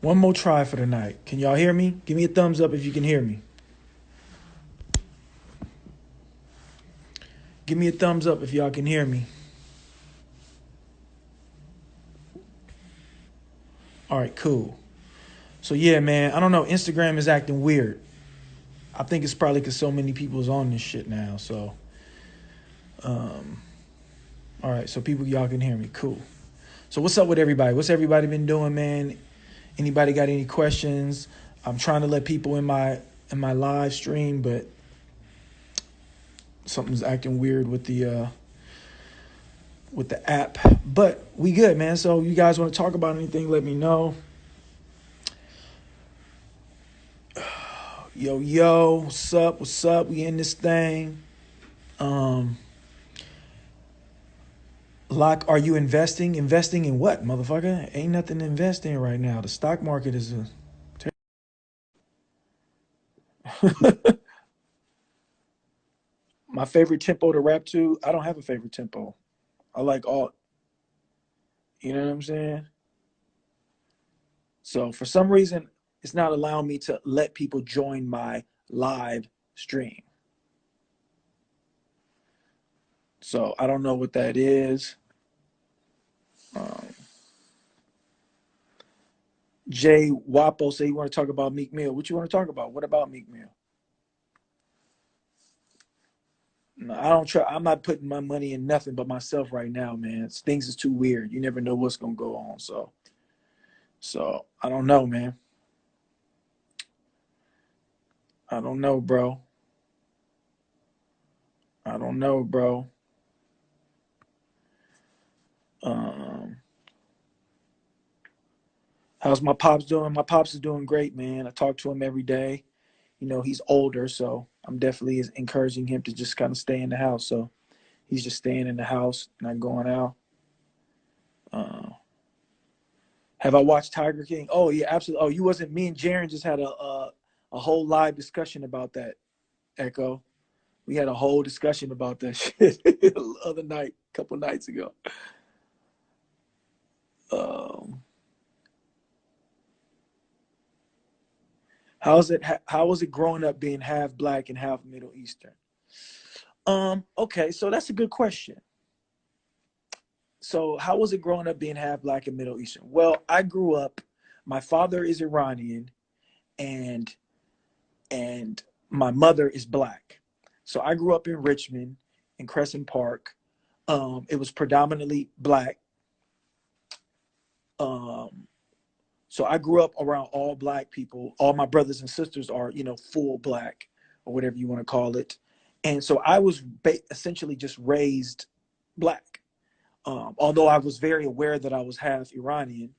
One more try for the night. Can y'all hear me? Give me a thumbs up if you can hear me. Give me a thumbs up if y'all can hear me. All right, cool. So yeah, man, I don't know. Instagram is acting weird. I think it's probably because so many people's on this shit now. So, all right, so people, y'all can hear me. Cool. So what's up with everybody? What's everybody been doing, man? Anybody got any questions? I'm trying to let people in my live stream, but something's acting weird with the app. But we good, man. So you guys want to talk about anything? Let me know. Yo, yo, what's up? What's up? We in this thing. Um, Lock, are you investing? Investing in what, motherfucker? Ain't nothing to invest in right now. The stock market is a my favorite tempo to rap to. I don't have a favorite tempo. I like all. You know what I'm saying? So for some reason, it's not allowing me to let people join my live stream. So I don't know what that is. Um, Jay Wapo say you want to talk about Meek Mill. What you want to talk about? What about Meek Mill? No, I don't try. I'm not putting my money in nothing but myself right now, man. Things is too weird. You never know what's gonna go on. So I don't know, man. I don't know, bro. I don't know, bro. Um, how's my pops doing? My pops is doing great, man. I talk to him every day. You know, he's older, so I'm definitely encouraging him to just kind of stay in the house. So he's just staying in the house, not going out. Uh, have I watched Tiger King? Oh yeah, absolutely. Oh, you wasn't. Me and Jaren just had a whole live discussion about that. Echo. We had a whole discussion about that shit the other night, a couple nights ago. Um, how's it? How was it growing up being half black and half Middle Eastern? Okay, so that's a good question. So how was it growing up being half black and Middle Eastern? Well, I grew up. My father is Iranian, and and my mother is black. So I grew up in Richmond, in Crescent Park. It was predominantly black. Um, so I grew up around all black people. All my brothers and sisters are, full black or whatever you want to call it. And so I was essentially just raised black. Although I was very aware that I was half Iranian,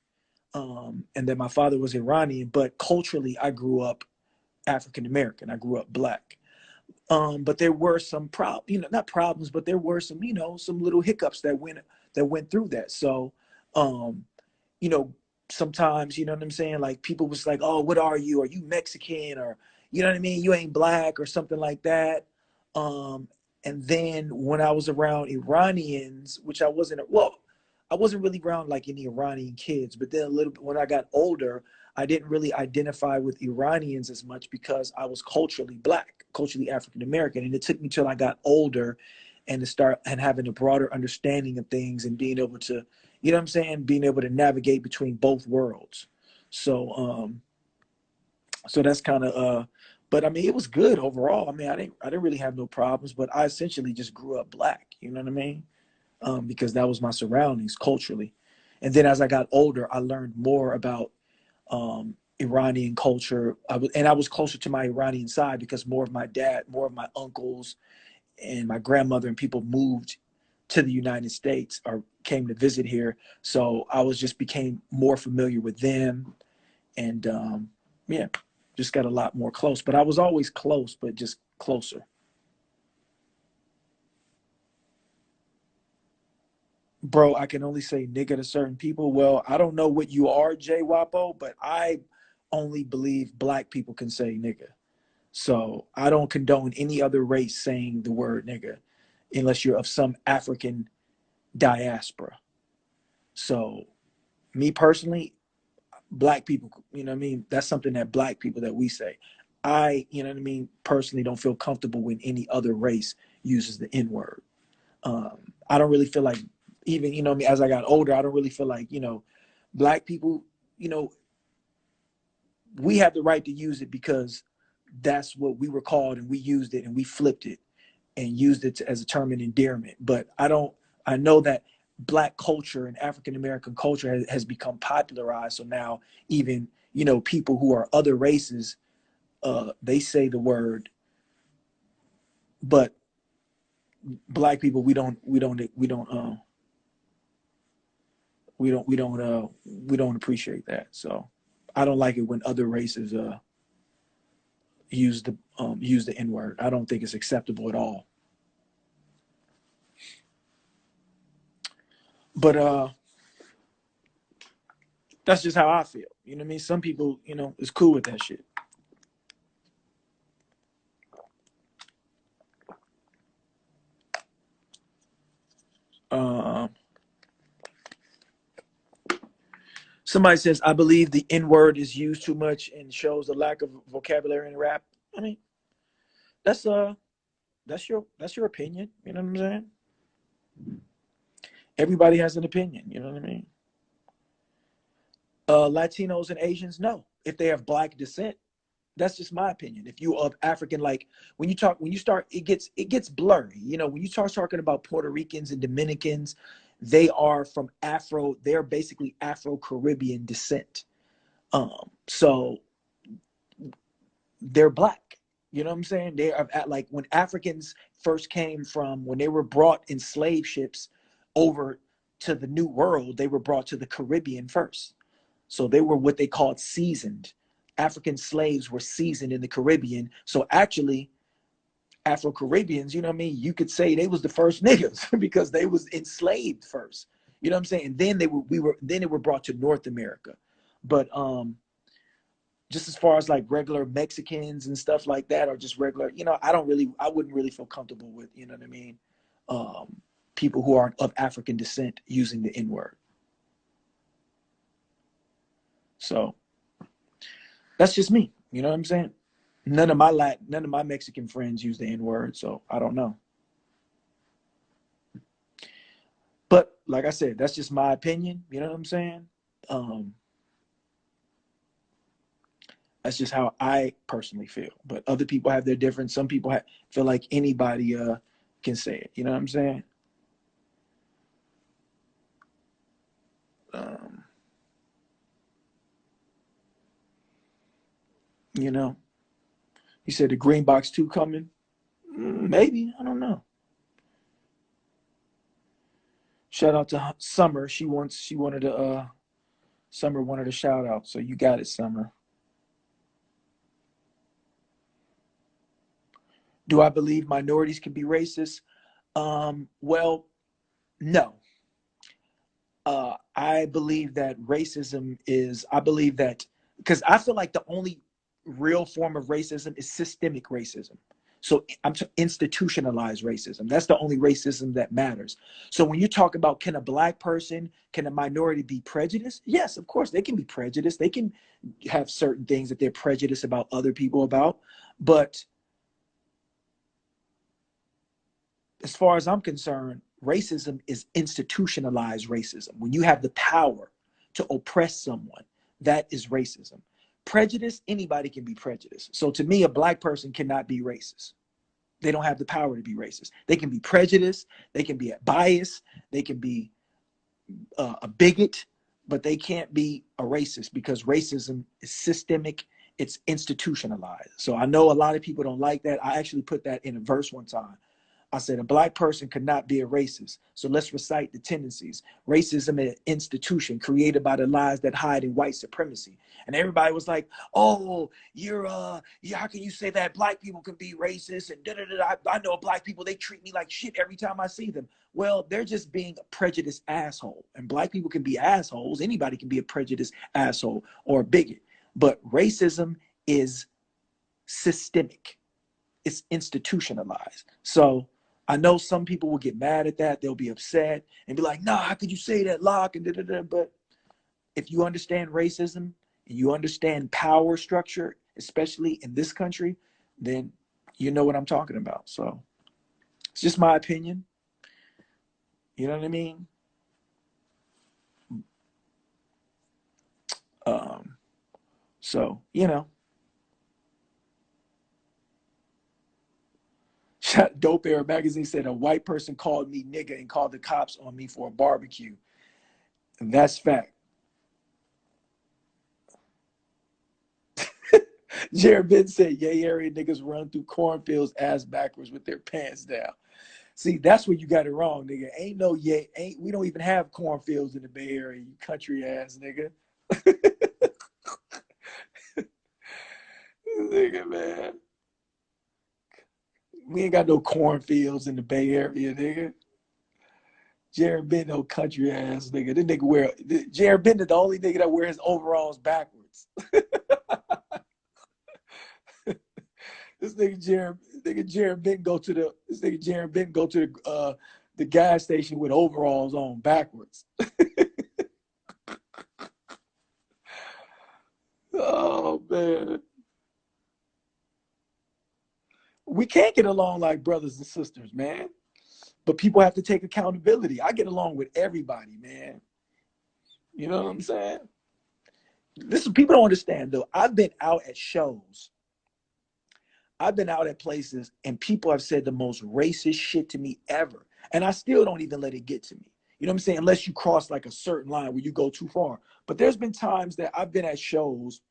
and that my father was Iranian, but culturally I grew up African American. I grew up black. But there were some not problems, but there were some, some little hiccups that went through that. So, um, you know, sometimes, you know what I'm saying? Like people was like, oh, what are you? Are you Mexican? Or, you know what I mean? You ain't black or something like that. Um, and then when I was around Iranians, which I wasn't really around like any Iranian kids, but then a little bit when I got older, I didn't really identify with Iranians as much because I was culturally black, culturally African American. And it took me till I got older and to start and having a broader understanding of things and being able to, you know what I'm saying, being able to navigate between both worlds. So so that's kind of but I mean it was good overall. I mean I didn't really have no problems, but I essentially just grew up black, you know what I mean? Because that was my surroundings culturally. And then as I got older, I learned more about Iranian culture. I was closer to my Iranian side because more of my dad, more of my uncles and my grandmother and people moved to the United States or came to visit here. So I was just became more familiar with them and yeah, just got a lot more close. But I was always close, but just closer. Bro, I can only say nigga to certain people. Well, I don't know what you are, Jay Wapo, but I only believe black people can say nigga. So I don't condone any other race saying the word nigga unless you're of some African diaspora. So me personally, black people, you know what I mean? That's something that black people that we say. I, you know what I mean, personally don't feel comfortable when any other race uses the N word. I don't really feel like, even, you know what I mean, as I got older, I don't really feel like, you know, black people, you know, we have the right to use it because that's what we were called, and we used it and we flipped it and used it as a term of endearment. But I know that black culture and African American culture has become popularized. So now even, you know, people who are other races, they say the word, but black people, we don't appreciate that. So I don't like it when other races use the N word. I don't think it's acceptable at all. But that's just how I feel. You know what I mean? Some people, you know, is cool with that shit. Um, Somebody says, I believe the N word is used too much and shows a lack of vocabulary in rap. I mean, that's that's your opinion. You know what I'm saying? Everybody has an opinion. You know what I mean? Latinos and Asians, no. If they have black descent, that's just my opinion. If you of African, like when you start, it gets blurry. You know, when you start talking about Puerto Ricans and Dominicans, they are from they're basically Afro-Caribbean descent. So they're black. You know what I'm saying? They are like when Africans first came from, when they were brought in slave ships over to the New World, they were brought to the Caribbean first. So they were what they called seasoned. African slaves were seasoned in the Caribbean. So actually, Afro-Caribbeans, you know what I mean? You could say they was the first niggas because they was enslaved first. You know what I'm saying? And then they were brought to North America. But just as far as like regular Mexicans and stuff like that, or just regular, you know, I wouldn't really feel comfortable with, you know what I mean? People who are of African descent using the N word. So that's just me. You know what I'm saying? None of my Mexican friends use the N word, so I don't know. But like I said, that's just my opinion. You know what I'm saying? Um, that's just how I personally feel. But other people have their different. Some people feel like anybody can say it. You know what I'm saying? Um, you know, you said the Green Box 2 coming. Maybe, I don't know. Shout out to Summer. She wanted to Summer wanted a shout out. So you got it, Summer. Do I believe minorities can be racist? Well, no. I believe that I believe that, because I feel like the only real form of racism is systemic racism. So institutionalized racism. That's the only racism that matters. So when you talk about, can a black person, can a minority be prejudiced? Yes, of course, they can be prejudiced. They can have certain things that they're prejudiced about other people about. But as far as I'm concerned, racism is institutionalized racism. When you have the power to oppress someone, that is racism. Prejudice, anybody can be prejudiced. So to me, a black person cannot be racist. They don't have the power to be racist. They can be prejudiced, they can be biased, they can be a bigot, but they can't be a racist because racism is systemic, it's institutionalized. So I know a lot of people don't like that. I actually put that in a verse one time. I said, a black person could not be a racist. So let's recite the tendencies. Racism is an institution created by the lies that hide in white supremacy. And everybody was like, oh, yeah, how can you say that black people can be racist? And I know black people, they treat me like shit every time I see them. Well, they're just being a prejudiced asshole. And black people can be assholes. Anybody can be a prejudiced asshole or a bigot. But racism is systemic. It's institutionalized. So I know some people will get mad at that. They'll be upset and be like, "Nah, how could you say that, Locke?" And da, da, da. But if you understand racism and you understand power structure, especially in this country, then you know what I'm talking about. So it's just my opinion. You know what I mean? Um, so, you know, Dope Air Magazine said a white person called me nigga and called the cops on me for a barbecue. And that's fact. Jared Ben said, yay, area niggas run through cornfields ass backwards with their pants down. See, that's where you got it wrong, nigga. Ain't no yay, ain't we don't even have cornfields in the Bay Area, you country ass nigga. Nigga, man. We ain't got no cornfields in the Bay Area, nigga. Jared Ben, no country ass nigga. This nigga wear Jared Ben, the only nigga that wears overalls backwards. This nigga Jared Ben go to the gas station with overalls on backwards. Oh man. We can't get along like brothers and sisters, man. But people have to take accountability. I get along with everybody, man. You know what I'm saying? Listen, people don't understand though. I've been out at shows. I've been out at places and people have said the most racist shit to me ever. And I still don't even let it get to me. You know what I'm saying? Unless you cross like a certain line where you go too far. But there's been times that I've been at shows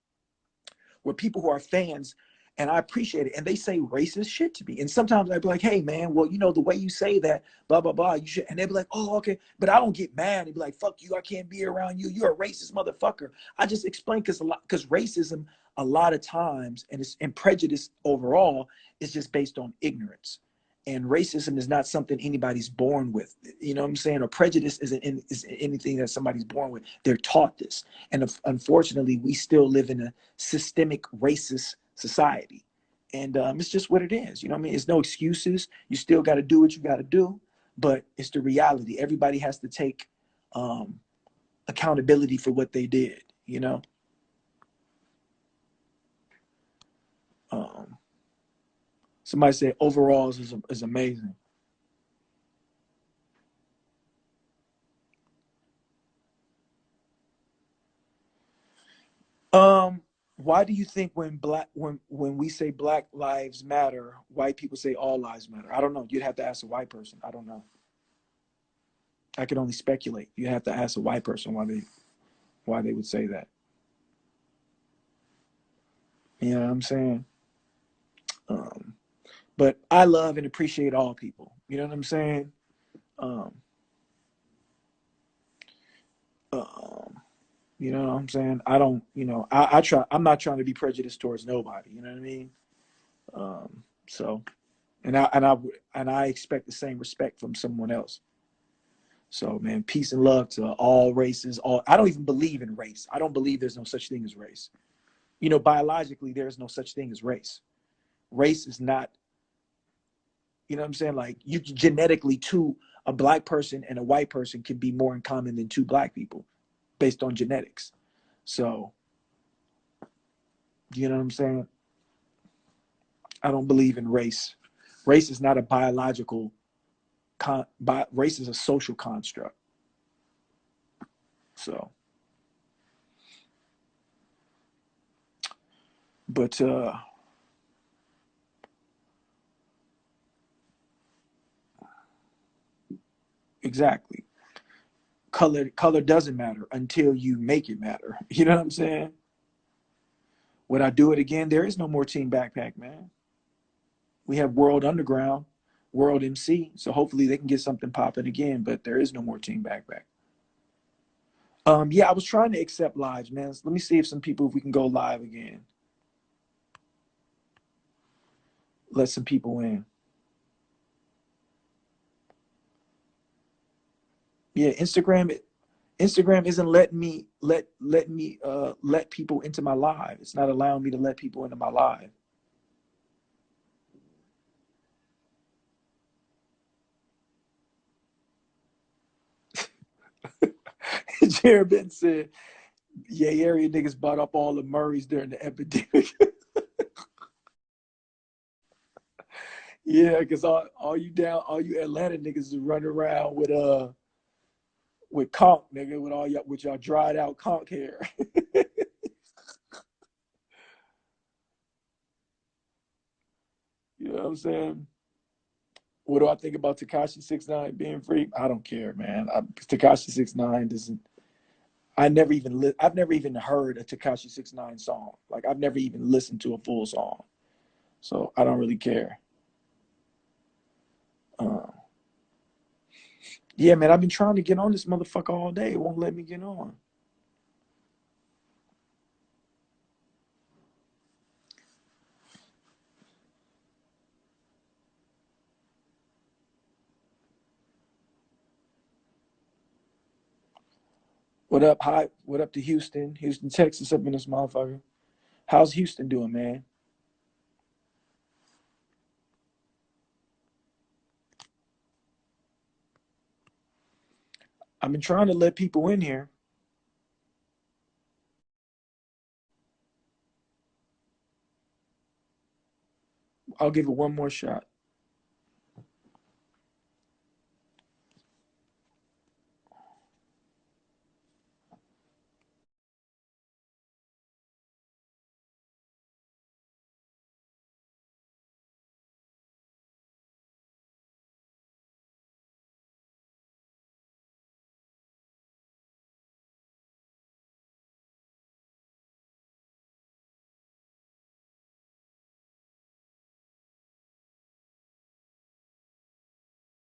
where people who are fans, and I appreciate it, and they say racist shit to me. And sometimes I'd be like, hey man, well, you know, the way you say that, blah, blah, blah, you should, and they'd be like, oh, okay. But I don't get mad. They'd be like, fuck you, I can't be around you. You're a racist motherfucker. I just explain because racism a lot of times, and prejudice overall is just based on ignorance. And racism is not something anybody's born with. You know what I'm saying? Or prejudice is anything that somebody's born with. They're taught this. And unfortunately, we still live in a systemic racist society. And it's just what it is. You know what I mean? It's no excuses. You still got to do what you got to do. But it's the reality. Everybody has to take accountability for what they did, you know? Um, Somebody said overalls is amazing. Why do you think when we say Black Lives Matter, white people say all lives matter? I don't know. You'd have to ask a white person. I don't know. I could only speculate. You have to ask a white person why they would say that. You know what I'm saying? Um, but I love and appreciate all people. You know what I'm saying? Um, um, you know what I'm saying? I don't. I try. I'm not trying to be prejudiced towards nobody. You know what I mean? So, and I expect the same respect from someone else. So, man, peace and love to all races. All I don't even believe in race. I don't believe there's no such thing as race. Biologically, there is no such thing as race. Race is not. You know what I'm saying? Like you genetically, a black person and a white person can be more in common than two black people, based on genetics. So, you know what I'm saying? I don't believe in race. Race is not a biological. Race is a social construct. So, but exactly. Color doesn't matter until you make it matter. You know what I'm saying? Would I do it again? There is no more Team Backpack, man. We have World Underground, World MC, so hopefully they can get something popping again. But there is no more Team Backpack. Yeah, I was trying to accept lives, man. Let me see if if we can go live again. Let some people in. Yeah, Instagram isn't letting me let people into my live. It's not allowing me to let people into my live. Jared Ben said, Yeah, area niggas bought up all the Murrays during the epidemic. Yeah, because all you Atlanta niggas is running around with conch, nigga, with all y'all with y'all dried out conch hair. You know what I'm saying? What do I think about Tekashi 69 being free? I don't care, man. Tekashi 69 doesn't. I've never even heard a Tekashi 69 song. Like I've never even listened to a full song, so I don't really care. Uh, yeah, man, I've been trying to get on this motherfucker all day. It won't let me get on. What up? Hi. What up to Houston? Houston, Texas, up in this motherfucker. How's Houston doing, man? I've been trying to let people in here. I'll give it one more shot.